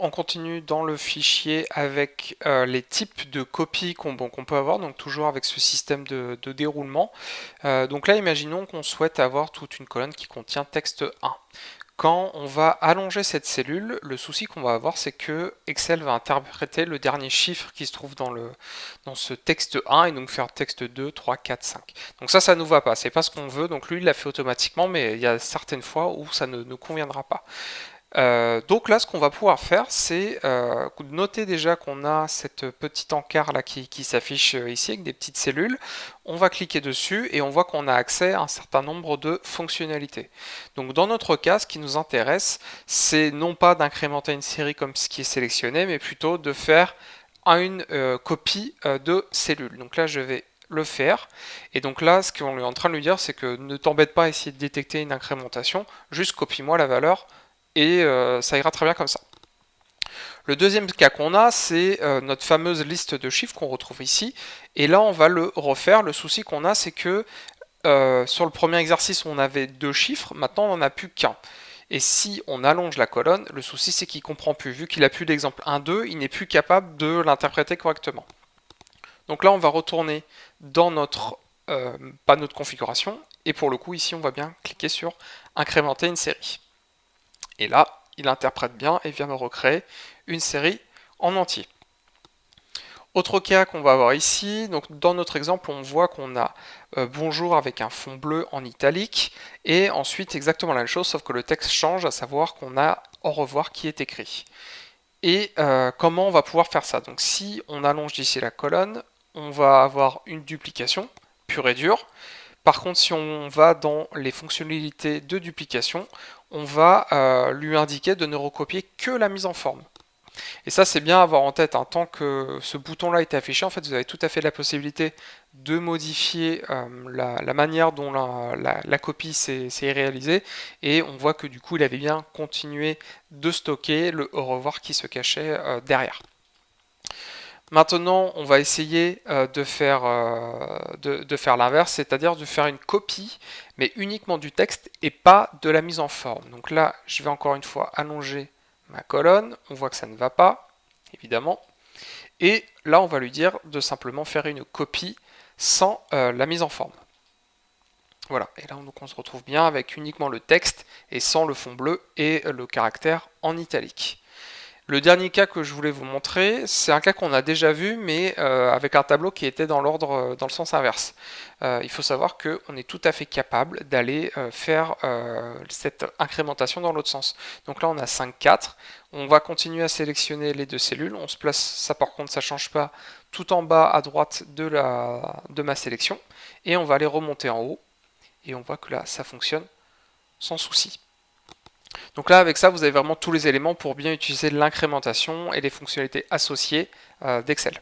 On continue dans le fichier avec les types de copies qu'on peut avoir, donc toujours avec ce système de déroulement. Donc là, imaginons qu'on souhaite avoir toute une colonne qui contient texte 1. Quand on va allonger cette cellule, le souci qu'on va avoir, c'est que Excel va interpréter le dernier chiffre qui se trouve dans ce texte 1 et donc faire texte 2, 3, 4, 5. Donc ça nous va pas, c'est pas ce qu'on veut, donc lui il l'a fait automatiquement, mais il y a certaines fois où ça ne conviendra pas. Donc là, ce qu'on va pouvoir faire, c'est noter déjà qu'on a cette petite encart là qui s'affiche ici avec des petites cellules. On va cliquer dessus et on voit qu'on a accès à un certain nombre de fonctionnalités. Donc dans notre cas, ce qui nous intéresse, c'est non pas d'incrémenter une série comme ce qui est sélectionné, mais plutôt de faire une copie de cellules. Donc là, je vais le faire. Et donc là, ce qu'on est en train de lui dire, c'est que ne t'embête pas à essayer de détecter une incrémentation, juste copie-moi la valeur et ça ira très bien comme ça. Le deuxième cas qu'on a, c'est notre fameuse liste de chiffres qu'on retrouve ici, et là on va le refaire. Le souci qu'on a, c'est que sur le premier exercice on avait 2 chiffres, maintenant on n'en a plus qu'un. Et si on allonge la colonne, le souci c'est qu'il ne comprend plus. Vu qu'il n'a plus d'exemple 1, 2, il n'est plus capable de l'interpréter correctement. Donc là on va retourner dans notre panneau de configuration, et pour le coup ici on va bien cliquer sur incrémenter une série. Et là, il interprète bien et vient me recréer une série en entier. Autre cas qu'on va avoir ici, donc dans notre exemple, on voit qu'on a bonjour avec un fond bleu en italique, et ensuite exactement la même chose, sauf que le texte change, à savoir qu'on a au revoir qui est écrit. Et comment on va pouvoir faire ça? Donc si on allonge d'ici la colonne, on va avoir une duplication pure et dure. Par contre, si on va dans les fonctionnalités de duplication, on va lui indiquer de ne recopier que la mise en forme. Et ça, c'est bien à avoir en tête. Hein. Tant que ce bouton-là est affiché, en fait, vous avez tout à fait la possibilité de modifier la manière dont la copie s'est réalisée. Et on voit que du coup, il avait bien continué de stocker le au revoir qui se cachait derrière. Maintenant, on va essayer de faire l'inverse, c'est-à-dire de faire une copie, mais uniquement du texte et pas de la mise en forme. Donc là, je vais encore une fois allonger ma colonne, on voit que ça ne va pas, évidemment. Et là, on va lui dire de simplement faire une copie sans la mise en forme. Voilà, et là donc on se retrouve bien avec uniquement le texte et sans le fond bleu et le caractère en italique. Le dernier cas que je voulais vous montrer, c'est un cas qu'on a déjà vu, mais avec un tableau qui était dans l'ordre, dans le sens inverse. Il faut savoir qu'on est tout à fait capable d'aller faire cette incrémentation dans l'autre sens. Donc là, on a 5, 4. On va continuer à sélectionner les 2 cellules. On se place, ça par contre, ça ne change pas, tout en bas à droite de ma sélection. Et on va aller remonter en haut. Et on voit que là, ça fonctionne sans souci. Donc là, avec ça, vous avez vraiment tous les éléments pour bien utiliser l'incrémentation et les fonctionnalités associées d'Excel.